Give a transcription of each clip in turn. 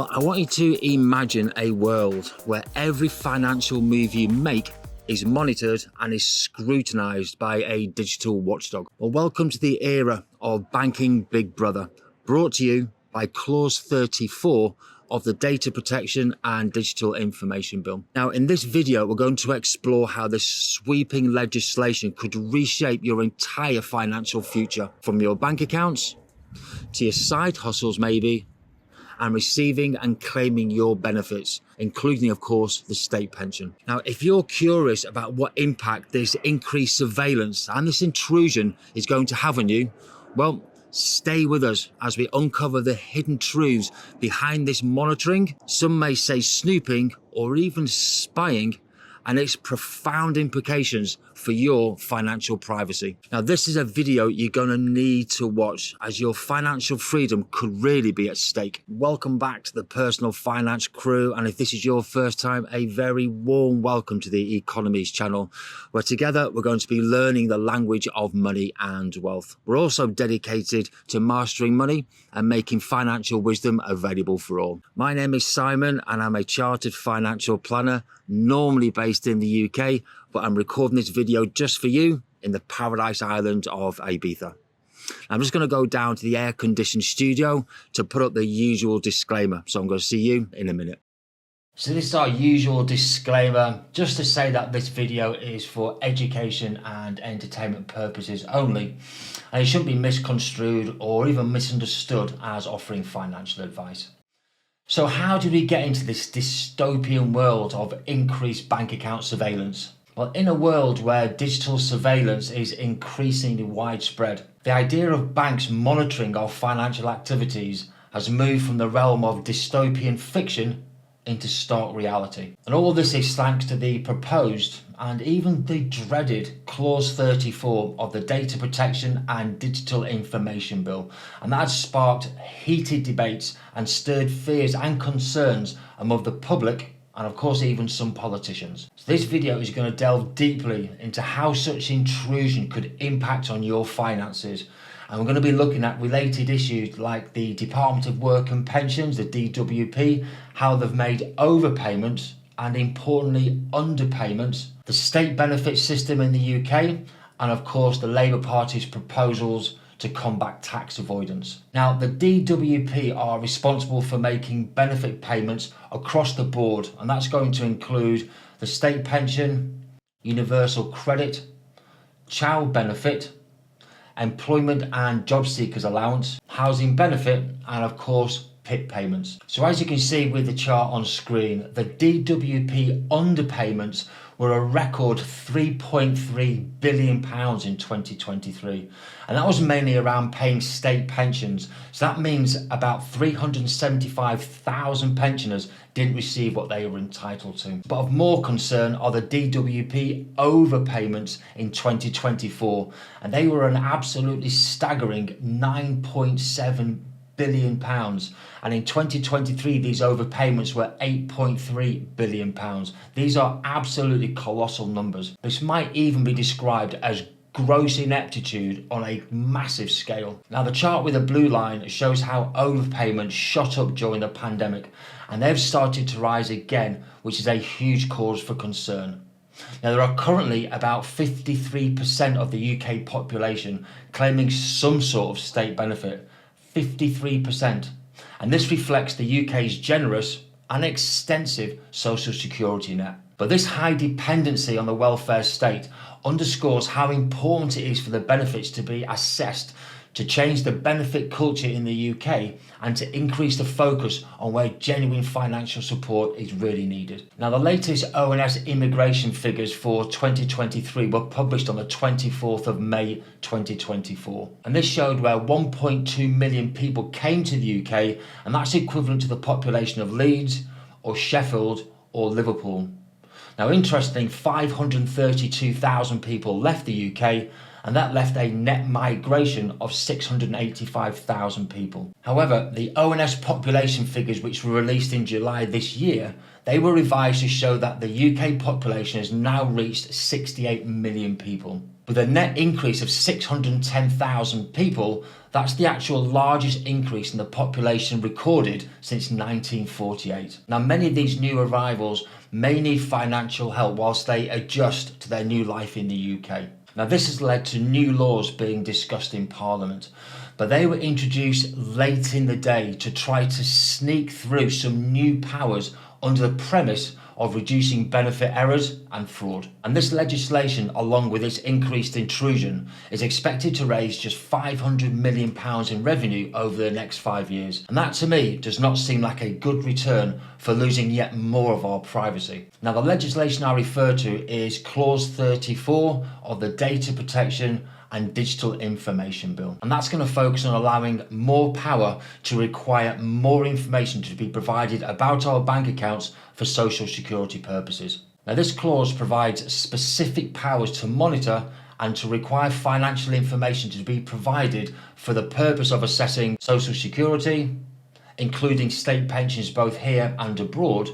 Well, I want you to imagine a world where every financial move you make is monitored and is scrutinised by a digital watchdog. Well, welcome to the era of banking Big Brother, brought to you by Clause 34 of the Data Protection and Digital Information Bill. Now, in this video, we're going to explore how this sweeping legislation could reshape your entire financial future, from your bank accounts to your side hustles maybe, and receiving and claiming your benefits, including, of course, the state pension. Now, if you're curious about what impact this increased surveillance and this intrusion is going to have on you, well, stay with us as we uncover the hidden truths behind this monitoring, some may say snooping or even spying, and its profound implications for your financial privacy. Now, this is a video you're going to need to watch, as your financial freedom could really be at stake. Welcome back to the Personal Finance crew, and if this is your first time, a very warm welcome to the Economies channel, where together we're going to be learning the language of money and wealth. We're also dedicated to mastering money and making financial wisdom available for all. My name is Simon, and I'm a chartered financial planner, normally based in the UK, but I'm recording this video just for you in the paradise island of Ibiza. I'm just going to go down to the air-conditioned studio to put up the usual disclaimer, so I'm going to see you in a minute. So this is our usual disclaimer, just to say that this video is for education and entertainment purposes only, and it shouldn't be misconstrued or even misunderstood as offering financial advice. So how did we get into this dystopian world of increased bank account surveillance? Well, in a world where digital surveillance is increasingly widespread, the idea of banks monitoring our financial activities has moved from the realm of dystopian fiction into stark reality. And all this is thanks to the proposed and even the dreaded Clause 34 of the Data Protection and Digital Information Bill. And that has sparked heated debates and stirred fears and concerns among the public and of course even some politicians. So this video is going to delve deeply into how such intrusion could impact on your finances. And we're going to be looking at related issues like the Department of Work and Pensions, the DWP, how they've made overpayments and importantly underpayments, the state benefit system in the UK, and of course the Labour Party's proposals to combat tax avoidance. Now, the DWP are responsible for making benefit payments across the board, and that's going to include the state pension, universal credit, child benefit, employment and job seekers allowance, housing benefit, and of course PIP payments. So as you can see with the chart on screen, the DWP underpayments were a record £3.3 billion in 2023. And that was mainly around paying state pensions. So that means about 375,000 pensioners didn't receive what they were entitled to. But of more concern are the DWP overpayments in 2024. And they were an absolutely staggering £9.7 billion. And in 2023, these overpayments were £8.3 billion. These are absolutely colossal numbers. This might even be described as gross ineptitude on a massive scale. Now, the chart with the blue line shows how overpayments shot up during the pandemic, and they've started to rise again, which is a huge cause for concern. Now, there are currently about 53% of the UK population claiming some sort of state benefit. 53%. And this reflects the UK's generous and extensive social security net. But this high dependency on the welfare state underscores how important it is for the benefits to be assessed, to change the benefit culture in the UK and to increase the focus on where genuine financial support is really needed. Now, the latest ONS immigration figures for 2023 were published on the 24th of May 2024. And this showed where 1.2 million people came to the UK, and that's equivalent to the population of Leeds or Sheffield or Liverpool. Now, interestingly, 532,000 people left the UK, and that left a net migration of 685,000 people. However, the ONS population figures, which were released in July this year, they were revised to show that the UK population has now reached 68 million people. With a net increase of 610,000 people, that's the actual largest increase in the population recorded since 1948. Now, many of these new arrivals may need financial help whilst they adjust to their new life in the UK. Now, this has led to new laws being discussed in Parliament, but they were introduced late in the day to try to sneak through some new powers under the premise of reducing benefit errors and fraud. And this legislation, along with its increased intrusion, is expected to raise just £500 million in revenue over the next 5 years. And that to me does not seem like a good return for losing yet more of our privacy. Now, the legislation I refer to is Clause 34 of the Data Protection and Digital Information Bill. And that's going to focus on allowing more power to require more information to be provided about our bank accounts for social security purposes. Now, this clause provides specific powers to monitor and to require financial information to be provided for the purpose of assessing social security, including state pensions both here and abroad,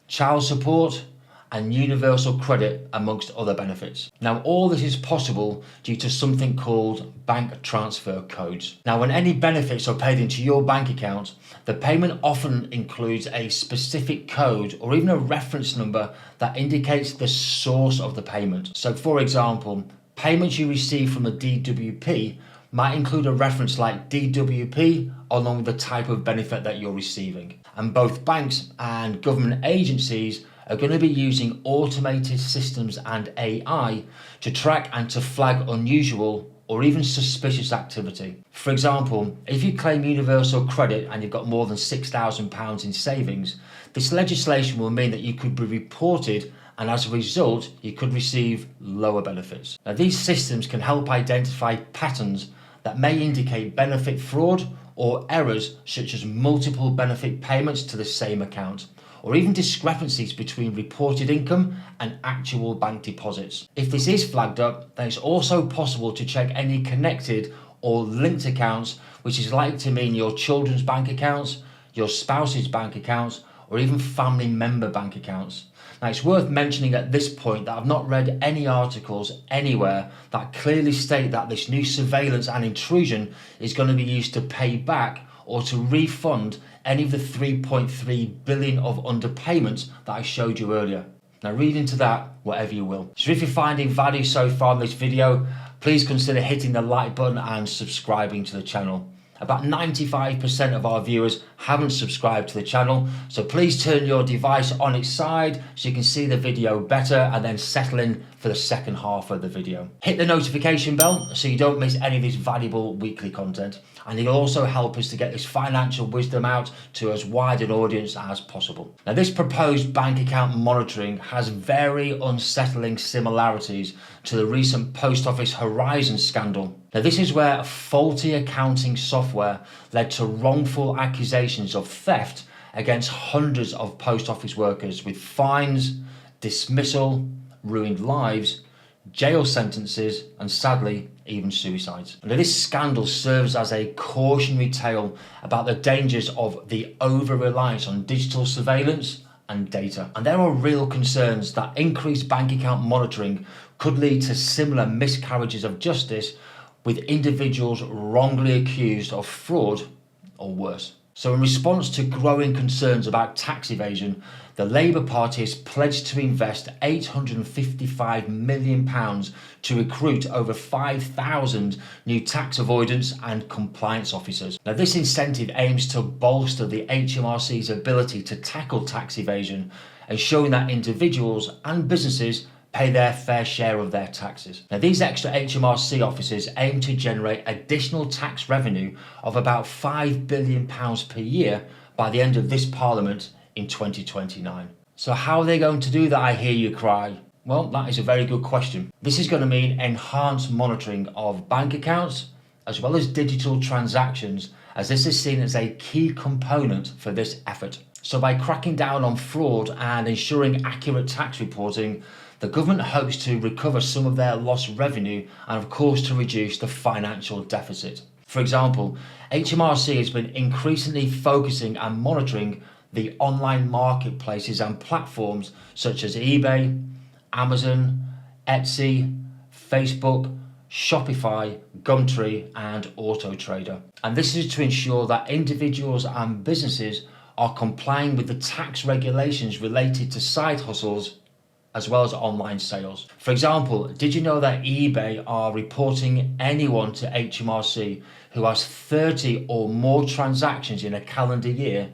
child support, and universal credit, amongst other benefits. Now, all this is possible due to something called bank transfer codes. Now, when any benefits are paid into your bank account, the payment often includes a specific code or even a reference number that indicates the source of the payment. So, for example, payments you receive from the DWP might include a reference like DWP along with the type of benefit that you're receiving. And both banks and government agencies are going to be using automated systems and AI to track and to flag unusual or even suspicious activity. For example, if you claim universal credit and you've got more than £6,000 in savings, this legislation will mean that you could be reported, and as a result, you could receive lower benefits. Now, these systems can help identify patterns that may indicate benefit fraud or errors such as multiple benefit payments to the same account, or even discrepancies between reported income and actual bank deposits. If this is flagged up, then it's also possible to check any connected or linked accounts, which is likely to mean your children's bank accounts, your spouse's bank accounts, or even family member bank accounts. Now, it's worth mentioning at this point that I've not read any articles anywhere that clearly state that this new surveillance and intrusion is going to be used to pay back or to refund any of the 3.3 billion of underpayments that I showed you earlier. Now, read into that whatever you will. So if you're finding value so far in this video, please consider hitting the like button and subscribing to the channel. About 95% of our viewers haven't subscribed to the channel, so please turn your device on its side so you can see the video better and then settle in for the second half of the video. Hit the notification bell so you don't miss any of this valuable weekly content, and it'll also help us to get this financial wisdom out to as wide an audience as possible. Now, this proposed bank account monitoring has very unsettling similarities to the recent Post Office Horizon scandal. Now, this is where faulty accounting software led to wrongful accusations of theft against hundreds of post office workers, with fines, dismissal, ruined lives, jail sentences, and sadly, even suicides. And this scandal serves as a cautionary tale about the dangers of the over-reliance on digital surveillance and data. And there are real concerns that increased bank account monitoring could lead to similar miscarriages of justice, with individuals wrongly accused of fraud or worse. So in response to growing concerns about tax evasion, the Labour Party has pledged to invest £855 million to recruit over 5,000 new tax avoidance and compliance officers. Now, this incentive aims to bolster the HMRC's ability to tackle tax evasion, ensuring that individuals and businesses pay their fair share of their taxes. Now, these extra HMRC officers aim to generate additional tax revenue of about £5 billion per year by the end of this Parliament in 2029. So how are they going to do that, I hear you cry? Well, that is a very good question. This is going to mean enhanced monitoring of bank accounts as well as digital transactions, as this is seen as a key component for this effort. So by cracking down on fraud and ensuring accurate tax reporting, the government hopes to recover some of their lost revenue and, of course, to reduce the financial deficit. For example, HMRC has been increasingly focusing and monitoring the online marketplaces and platforms such as eBay, Amazon, Etsy, Facebook, Shopify, Gumtree and AutoTrader. And this is to ensure that individuals and businesses are complying with the tax regulations related to side hustles as well as online sales. For example, did you know that eBay are reporting anyone to HMRC who has 30 or more transactions in a calendar year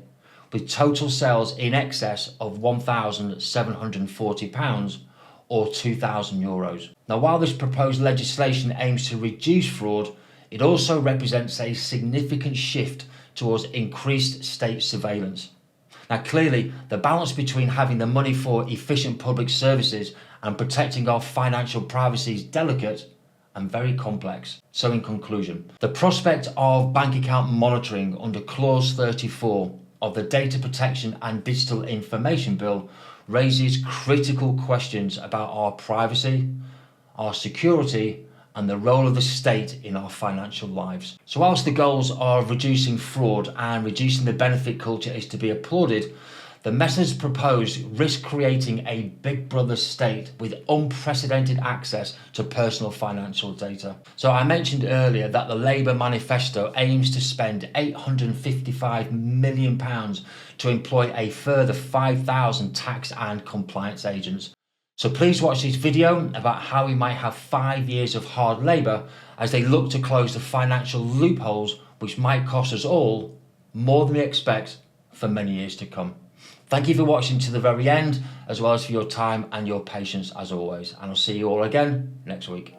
with total sales in excess of £1,740 or €2,000? Now, while this proposed legislation aims to reduce fraud, it also represents a significant shift towards increased state surveillance. Now, clearly, the balance between having the money for efficient public services and protecting our financial privacy is delicate and very complex. So in conclusion, the prospect of bank account monitoring under Clause 34 of the Data Protection and Digital Information Bill raises critical questions about our privacy, our security, and the role of the state in our financial lives. So whilst the goals of reducing fraud and reducing the benefit culture is to be applauded, the methods proposed risk creating a big brother state with unprecedented access to personal financial data. So I mentioned earlier that the Labour manifesto aims to spend £855 million to employ a further 5,000 tax and compliance agents. So please watch this video about how we might have 5 years of hard labour as they look to close the financial loopholes which might cost us all more than we expect for many years to come. Thank you for watching to the very end, as well as for your time and your patience as always. And I'll see you all again next week.